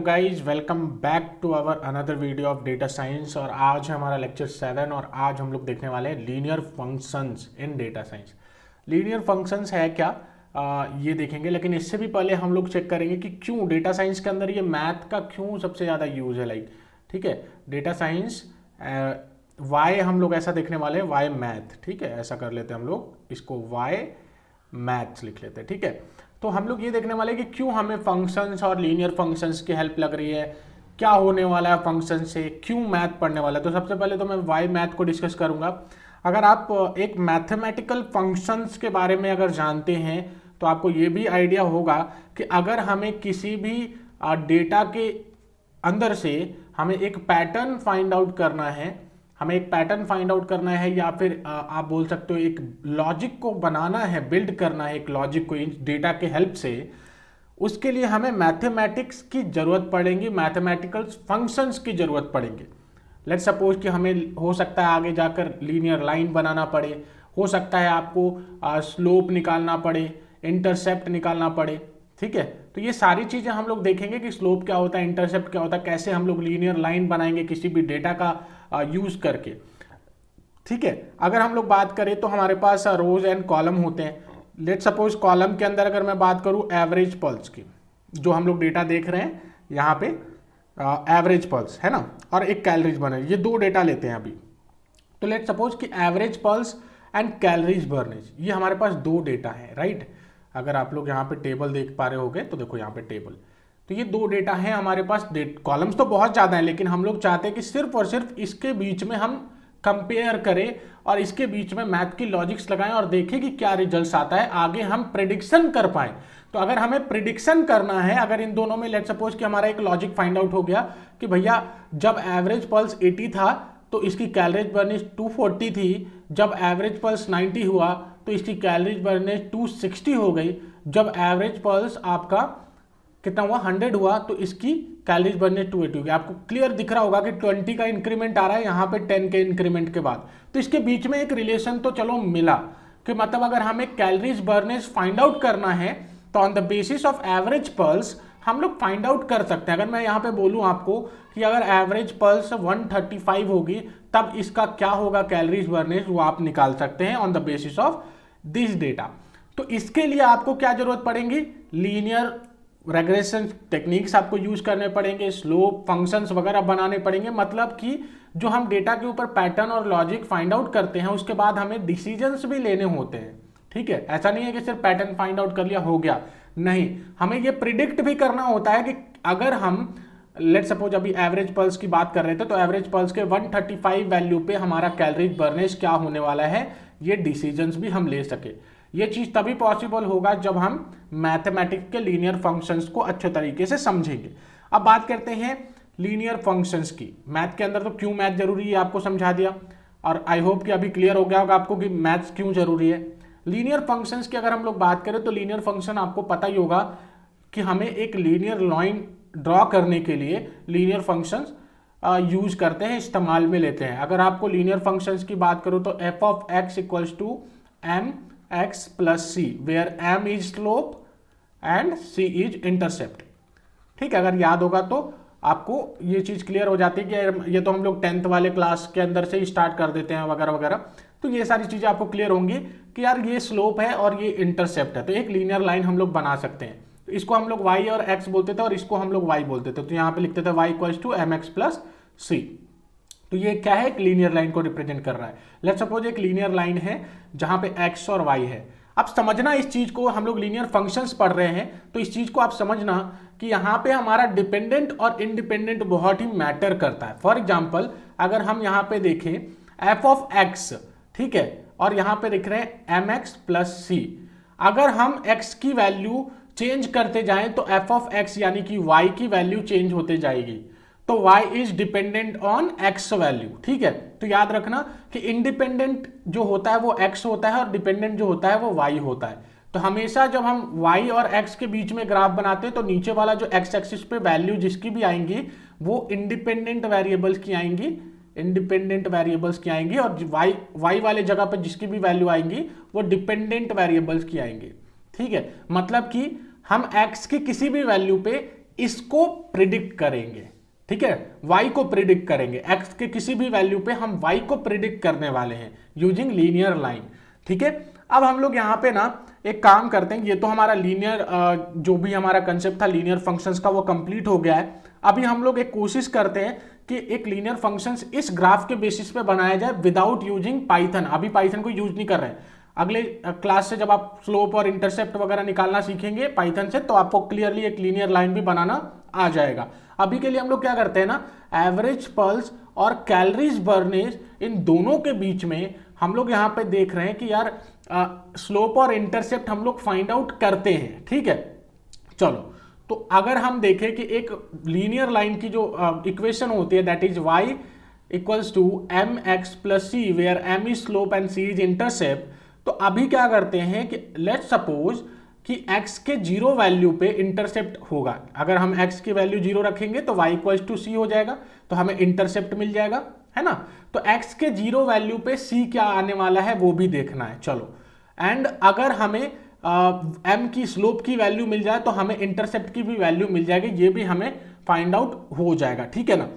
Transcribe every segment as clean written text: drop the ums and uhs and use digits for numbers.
Hello guys, welcome back to our another video of data science. और आज है हमारा लेक्चर 7 और आज हम लोग देखने वाले हैं linear functions in data science. Linear functions है क्या, ये देखेंगे। लेकिन इससे भी पहले हम लोग चेक करेंगे कि क्यों डेटा साइंस के अंदर ये मैथ का क्यों सबसे ज़्यादा यूज है। लाइक ठीक है, डेटा साइंस वाई हम लोग ऐसा देखने वाले हैं, वाई मैथ। ठीक है, ऐसा कर लेते हैं हम लोग, इसको वाई मैथ्स लिख लेते हैं। ठीक है, तो हम लोग ये देखने वाले हैं कि क्यों हमें फंक्शंस और लीनियर फंक्शंस की हेल्प लग रही है, क्या होने वाला है फंक्शन से, क्यों मैथ पढ़ने वाला है। तो सबसे पहले तो मैं वाई मैथ को डिस्कस करूंगा। अगर आप एक मैथमेटिकल फंक्शंस के बारे में अगर जानते हैं तो आपको ये भी आइडिया होगा कि अगर हमें किसी भी डेटा के अंदर से हमें एक पैटर्न फाइंड आउट करना है, या फिर आप बोल सकते हो एक लॉजिक को बनाना है, बिल्ड करना है एक लॉजिक को डेटा के हेल्प से, उसके लिए हमें मैथमेटिक्स की जरूरत पड़ेगी, मैथमेटिकल फंक्शंस की जरूरत पड़ेगी। लेट्स सपोज कि हमें हो सकता है आगे जाकर लीनियर लाइन बनाना पड़े, हो सकता है आपको स्लोप निकालना पड़े, इंटरसेप्ट निकालना पड़े। ठीक है, तो ये सारी चीजें हम लोग देखेंगे कि स्लोप क्या होता है, इंटरसेप्ट क्या होता है, कैसे हम लोग लीनियर लाइन बनाएंगे किसी भी डेटा का यूज करके। ठीक है, अगर हम लोग बात करें तो हमारे पास रोज एंड कॉलम होते हैं। लेट सपोज कॉलम के अंदर अगर मैं बात करूं एवरेज पल्स की, जो हम लोग डेटा देख रहे हैं यहाँ पे एवरेज पल्स है ना, और एक कैलोरीज बर्नेज, ये दो डेटा लेते हैं अभी। तो लेट सपोज कि average pulse and calories Bernays, ये हमारे पास दो डेटा है, राइट। अगर आप लोग यहाँ पे टेबल देख पा रहे होगे तो देखो यहाँ पे टेबल, तो ये दो डेटा हैं हमारे पास। कॉलम्स तो बहुत ज़्यादा हैं, लेकिन हम लोग चाहते हैं कि सिर्फ और सिर्फ इसके बीच में हम कंपेयर करें और इसके बीच में मैथ की लॉजिक्स लगाएं और देखें कि क्या रिजल्ट्स आता है, आगे हम प्रिडिक्शन कर पाएं। तो अगर हमें प्रिडिक्शन करना है, अगर इन दोनों में लेट सपोज कि हमारा एक लॉजिक फाइंड आउट हो गया कि भैया जब एवरेज पल्स 80 था तो इसकी कैलोरीज बर्नेज 240 थी, जब एवरेज पल्स 90 हुआ तो इसकी कैलोरीज बर्नेज 260 हो गई, जब एवरेज पल्स आपका कितना हुआ 100 हुआ तो इसकी कैलोरीज बर्नेज 280 होगी। आपको क्लियर दिख रहा होगा कि 20 का इंक्रीमेंट आ रहा है यहाँ पे 10 के इंक्रीमेंट के बाद, तो इसके बीच में एक रिलेशन तो चलो मिला कि मतलब अगर हमें कैलोरीज बर्नेज फाइंड आउट करना है तो on the basis of average pulse हम लोग फाइंड आउट कर सकते हैं। अगर मैं यहाँ पे बोलूँ आपको कि अगर एवरेज पल्स 135 होगी तब इसका क्या होगा कैलोरीज बर्नेज, वो आप निकाल सकते हैं on the basis of this data. तो इसके लिए आपको क्या जरूरत पड़ेगी, लीनियर रेग्रेशन टेक्निक्स आपको यूज करने पड़ेंगे, स्लोप फंक्शंस वगैरह बनाने पड़ेंगे। मतलब कि जो हम डेटा के ऊपर पैटर्न और लॉजिक फाइंड आउट करते हैं उसके बाद हमें डिसीजंस भी लेने होते हैं। ठीक है, ऐसा नहीं है कि सिर्फ पैटर्न फाइंड आउट कर लिया हो गया, नहीं, हमें ये प्रिडिक्ट भी करना होता है कि अगर हम लेट सपोज अभी एवरेज पल्स की बात कर रहे थे तो एवरेज पल्स के 135 वैल्यू पे हमारा कैलोरीज बर्नेज क्या होने वाला है, ये डिसीजंस भी हम ले सके। ये चीज तभी पॉसिबल होगा जब हम मैथमेटिक्स के लीनियर फंक्शंस को अच्छे तरीके से समझेंगे। अब बात करते हैं लीनियर फंक्शंस की। मैथ के अंदर तो क्यों मैथ जरूरी है आपको समझा दिया, और आई होप कि अभी क्लियर हो गया होगा आपको कि मैथ्स क्यों जरूरी है। लीनियर फंक्शंस की अगर हम लोग बात करें तो लीनियर फंक्शन आपको पता ही होगा कि हमें एक लीनियर लाइन ड्रॉ करने के लिए लीनियर फंक्शंस यूज करते हैं, इस्तेमाल में लेते हैं। अगर आपको लीनियर फंक्शंस की बात करूं तो f of x equals to m x plus c, where m is slope and c is intercept. ठीक है, अगर याद होगा तो आपको ये चीज क्लियर हो जाती है कि ये तो हम लोग 10th वाले क्लास के अंदर से ही स्टार्ट कर देते हैं वगैरह वगैरह। तो ये सारी चीजें आपको क्लियर होंगी कि यार ये स्लोप है और ये इंटरसेप्ट है, तो एक लीनियर लाइन हम लोग बना सकते हैं। तो इसको हम लोग वाई और एक्स बोलते थे और इसको हम लोग वाई बोलते थे, तो यहाँ पे लिखते थे y equals to m x plus c. तो ये क्या है, एक लीनियर लाइन को रिप्रेजेंट कर रहा है। लेट्स सपोज एक लीनियर लाइन है जहां पे x और y है। अब समझना इस चीज को, हम लोग लीनियर फंक्शंस पढ़ रहे हैं तो इस चीज को आप समझना कि यहाँ पे हमारा डिपेंडेंट और इंडिपेंडेंट बहुत ही मैटर करता है। फॉर एग्जाम्पल अगर हम यहाँ पे देखें एफ ऑफ एक्स, ठीक है, और यहाँ पे लिख रहे हैं एम एक्स प्लस सी, अगर हम x की वैल्यू चेंज करते जाएं तो एफ ऑफ एक्स यानी कि y की वैल्यू चेंज होते जाएगी, तो y is dependent on x value. ठीक है, तो याद रखना कि इंडिपेंडेंट जो होता है वो x होता है और डिपेंडेंट जो होता है वो y होता है। तो हमेशा जब हम y और x के बीच में ग्राफ बनाते हैं तो नीचे वाला जो x एक्सिस पे वैल्यू जिसकी भी आएंगी वो इंडिपेंडेंट वेरिएबल्स की आएंगी, और y वाले जगह पर जिसकी भी वैल्यू आएंगी वो डिपेंडेंट वेरिएबल्स की आएंगी। ठीक है, मतलब कि हम x की किसी भी वैल्यू पे इसको प्रिडिक्ट करेंगे, ठीक है, y को प्रिडिक्ट करेंगे, x के किसी भी वैल्यू पे हम y को प्रिडिक्ट करने वाले हैं यूजिंग लीनियर लाइन, ठीक है। अब हम लोग यहाँ पे ना एक काम करते हैं, ये तो हमारा लीनियर जो भी हमारा कंसेप्ट था लीनियर फंक्शंस का वो कंप्लीट हो गया है। अभी हम लोग एक कोशिश करते हैं कि एक लीनियर फंक्शंस इस ग्राफ के बेसिस पे बनाया जाए विदाउट यूजिंग पाइथन। अभी पाइथन को यूज नहीं कर रहे हैं, अगले क्लास से जब आप स्लोप और इंटरसेप्ट वगैरह निकालना सीखेंगे पाइथन से तो आपको क्लियरली एक लीनियर लाइन भी बनाना आ जाएगा। अभी के लिए हम लोग क्या करते हैं ना, एवरेज पल्स और कैलोरीज बर्नेज इन दोनों के बीच में हम लोग यहाँ पे देख रहे हैं कि यार स्लोप और इंटरसेप्ट हम लोग फाइंड आउट करते हैं, ठीक है। चलो, तो अगर हम देखें कि एक लीनियर लाइन की जो इक्वेशन होती है that is y equals to m x plus c where m is slope and c is intercept, तो अभी क्या करते हैं कि लेट्स सपोज कि x के जीरो वैल्यू पे इंटरसेप्ट होगा। अगर हम x की वैल्यू जीरो रखेंगे तो y इक्वल्स टू सी हो जाएगा, तो हमें इंटरसेप्ट मिल जाएगा, है ना। तो x के जीरो वैल्यू पे c क्या आने वाला है वो भी देखना है। चलो, एंड अगर हमें m की स्लोप की वैल्यू मिल जाए तो हमें इंटरसेप्ट की भी वैल्यू मिल जाएगी, ये भी हमें फाइंड आउट हो जाएगा, ठीक है ना।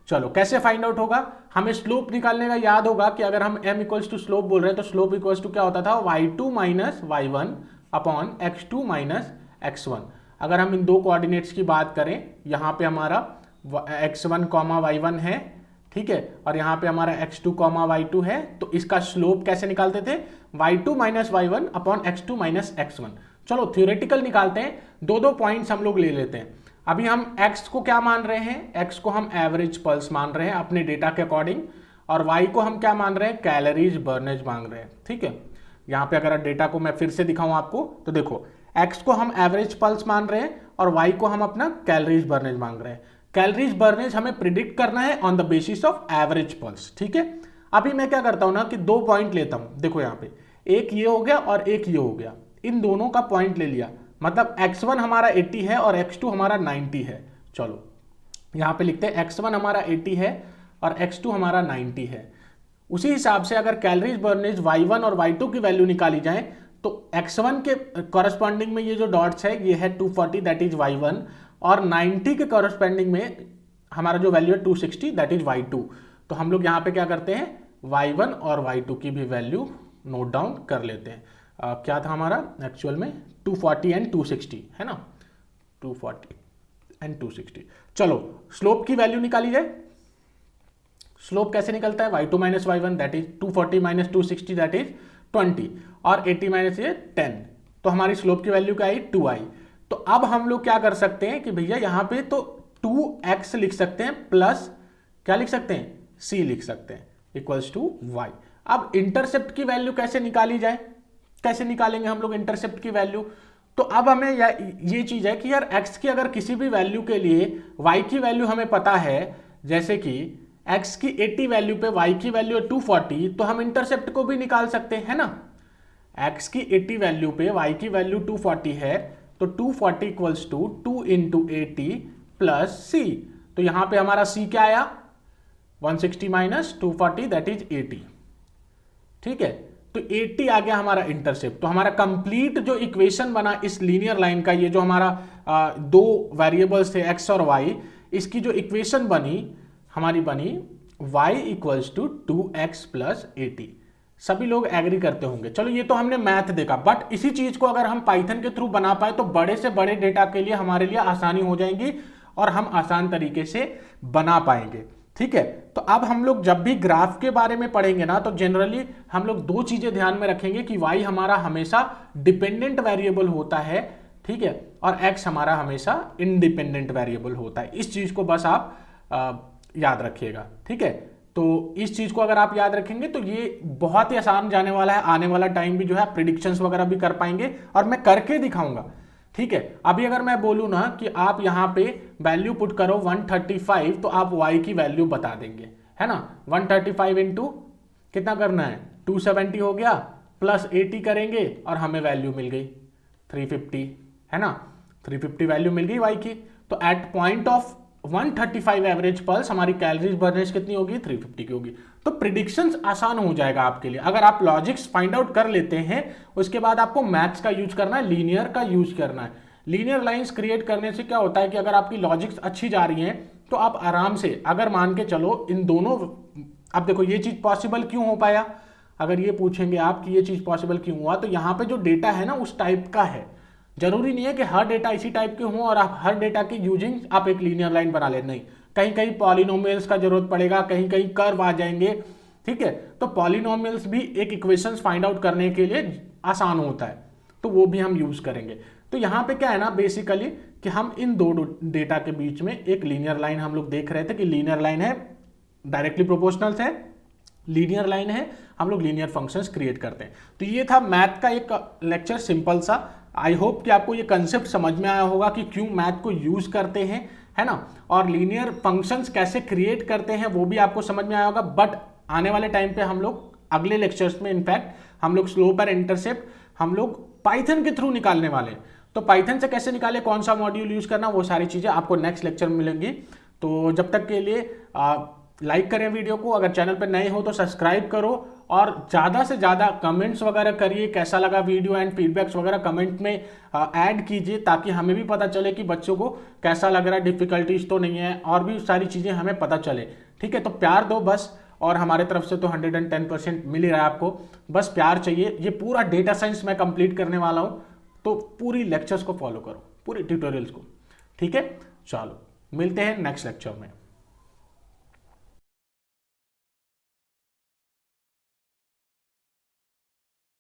चलो, कैसे फाइंड आउट होगा, हमें स्लोप निकालने का याद होगा कि अगर हम m इक्वल्स टू स्लोप बोल रहे हैं तो स्लोप इक्वल्स टू क्या होता था, y2 minus y1 upon x2 minus x1। अगर हम इन दो कोऑर्डिनेट्स की बात करें, यहाँ पे हमारा x1 कॉमा y1 है, ठीक है, और यहाँ पे हमारा x2 कॉमा y2 है, तो इसका स्लोप कैसे निकालते थे, y2 minus y1 upon x2 minus x1। चलो थ्योरेटिकल निकालते हैं, दो दो पॉइंट्स हम लोग ले लेते हैं। अभी हम x को क्या मान रहे हैं, x को हम एवरेज पल्स मान रहे हैं अपने डेटा के अकॉर्डिंग, और y को हम क्या मान रहे हैं, कैलोरीज बर्नेज मांग रहे हैं, ठीक है। यहाँ पे अगर डेटा को मैं फिर से दिखाऊं आपको तो देखो, x को हम एवरेज पल्स मान रहे हैं और y को हम अपना कैलोरीज बर्नेज मांग रहे हैं। कैलोरीज बर्नेज हमें प्रिडिक्ट करना है on the basis of average pulse, ठीक है। अभी मैं क्या करता हूं ना कि दो पॉइंट लेता हूं, देखो यहाँ पे एक ये हो गया और एक ये हो गया, इन दोनों का पॉइंट ले लिया, मतलब x1 हमारा 80 है और x2 हमारा 90 है। चलो यहाँ पे लिखते हैं x1 हमारा 80 है और x2 हमारा 90 है। उसी हिसाब से अगर कैलोरीज बर्नेज y1 और y2 की वैल्यू निकाली जाए तो x1 के कॉरस्पॉन्डिंग में ये जो डॉट्स है ये है 240 दैट इज y1, और 90 के कॉरस्पॉन्डिंग में हमारा जो वैल्यू है 260 दैट इज y2। तो हम लोग यहाँ पे क्या करते हैं, y1 और y2 की भी वैल्यू नोट डाउन कर लेते हैं। क्या था हमारा एक्चुअल में 240 एंड 260 है ना, 240 एंड 260। चलो स्लोप की वैल्यू निकाली जाए। स्लोप कैसे निकलता है, y2 minus y1 that is 240 minus 260 that is 20 और 80 माइनस ये 10, तो हमारी स्लोप की वैल्यू क्या आई 2i। तो अब हम लोग क्या कर सकते हैं कि भैया यहाँ पे तो 2x लिख सकते हैं प्लस क्या लिख सकते हैं, c लिख सकते हैं इक्वल्स टू y। अब इंटरसेप्ट की वैल्यू कैसे निकाली जाए, कैसे निकालेंगे हम लोग इंटरसेप्ट की वैल्यू, तो अब हमें ये चीज है कि यार x की अगर किसी भी वैल्यू के लिए y की वैल्यू हमें पता है, जैसे कि x की 80 वैल्यू पे y की वैल्यू है 240, तो हम इंटरसेप्ट को भी निकाल सकते हैं ना। x की 80 वैल्यू पे y की वैल्यू 240 है, तो 240 equals to 2 into 80 plus c, तो यहां पे हमारा c क्या आया 160 माइनस 240 दैट इज 80, ठीक है। तो 80 आ गया हमारा इंटरसेप्ट। तो हमारा कंप्लीट जो इक्वेशन बना इस लीनियर लाइन का, ये जो हमारा दो वेरिएबल्स थे x और y, इसकी जो इक्वेशन बनी हमारी बनी y equals to 2x plus 80। सभी लोग एग्री करते होंगे। चलो ये तो हमने मैथ देखा, बट इसी चीज को अगर हम पाइथन के थ्रू बना पाए तो बड़े से बड़े डेटा के लिए हमारे लिए आसानी हो जाएगी और हम आसान तरीके से बना पाएंगे, ठीक है। तो अब हम लोग जब भी ग्राफ के बारे में पढ़ेंगे ना, तो जनरली हम लोग दो चीजें ध्यान में रखेंगे कि y हमारा हमेशा डिपेंडेंट वेरिएबल होता है, ठीक है, और x हमारा हमेशा इंडिपेंडेंट वेरिएबल होता है। इस चीज को बस आप याद रखिएगा, ठीक है। तो इस चीज को अगर आप याद रखेंगे तो ये बहुत ही आसान जाने वाला है। आने वाला टाइम भी जो है प्रिडिक्शंस वगैरह भी कर पाएंगे और मैं करके दिखाऊंगा, ठीक है। अभी अगर मैं बोलूं ना कि आप यहाँ पे वैल्यू पुट करो 135, तो आप y की वैल्यू बता देंगे, है ना। 135 इंटू कितना करना है 270 हो गया, प्लस 80 करेंगे और हमें वैल्यू मिल गई 350, है ना। 350 वैल्यू मिल गई y की। तो at point of 135 average pulse हमारी कैलोरीज बर्नेज कितनी होगी 350 की होगी। तो प्रिडिक्शंस आसान हो जाएगा आपके लिए अगर आप लॉजिक्स फाइंड आउट कर लेते हैं। उसके बाद आपको मैथ्स का यूज करना है, लीनियर का यूज करना है। लीनियर लाइंस क्रिएट करने से क्या होता है कि अगर आपकी लॉजिक्स अच्छी जा रही हैं तो आप आराम से, अगर मान के चलो इन दोनों, अब देखो ये चीज पॉसिबल क्यों हो पाया, अगर ये पूछेंगे आप कि ये चीज पॉसिबल क्यों हुआ, तो यहाँ पे जो डेटा है ना उस टाइप का है। जरूरी नहीं है कि हर डेटा इसी टाइप के हों और आप हर डेटा की यूजिंग आप एक लीनियर लाइन बना ले, नहीं, कहीं कहीं पॉलिनोमियल्स का जरूरत पड़ेगा, कहीं कहीं कर्व आ जाएंगे, ठीक है। तो पॉलिनोमियल्स भी एक इक्वेशंस फाइंड आउट करने के लिए आसान होता है, तो वो भी हम यूज करेंगे। तो यहाँ पे क्या है ना बेसिकली कि हम इन दो डेटा के बीच में एक लीनियर लाइन हम लोग देख रहे थे कि लीनियर लाइन है, डायरेक्टली प्रोपोर्शनल है, लीनियर लाइन है, हम लोग लीनियर फंक्शंस क्रिएट करते हैं। तो ये था मैथ का एक लेक्चर सिंपल सा। आई होप कि आपको ये कंसेप्ट समझ में आया होगा कि क्यों मैथ को यूज करते हैं, है ना, और लीनियर फंक्शंस कैसे क्रिएट करते हैं वो भी आपको समझ में आया होगा। बट आने वाले टाइम पे हम लोग अगले लेक्चर्स में इनफैक्ट हम लोग स्लोप और इंटरसेप्ट हम लोग पाइथन के थ्रू निकालने वाले हैं। तो पाइथन से कैसे निकाले, कौन सा मॉड्यूल यूज करना, वो सारी चीजें आपको नेक्स्ट लेक्चर में मिलेंगी। तो जब तक के लिए लाइक करें वीडियो को, अगर चैनल पर नए हो तो सब्सक्राइब करो और ज़्यादा से ज़्यादा कमेंट्स वगैरह करिए, कैसा लगा वीडियो एंड फीडबैक्स वगैरह कमेंट में ऐड कीजिए, ताकि हमें भी पता चले कि बच्चों को कैसा लग रहा है, डिफिकल्टीज तो नहीं है, और भी सारी चीज़ें हमें पता चले, ठीक है। तो प्यार दो बस, और हमारे तरफ से तो 110% मिल ही रहा है आपको, बस प्यार चाहिए। ये पूरा डेटा साइंस मैं कंप्लीट करने वाला हूँ, तो पूरी लेक्चर्स को फॉलो करो, पूरी ट्यूटोरियल्स को, ठीक है। चलो मिलते हैं नेक्स्ट लेक्चर में।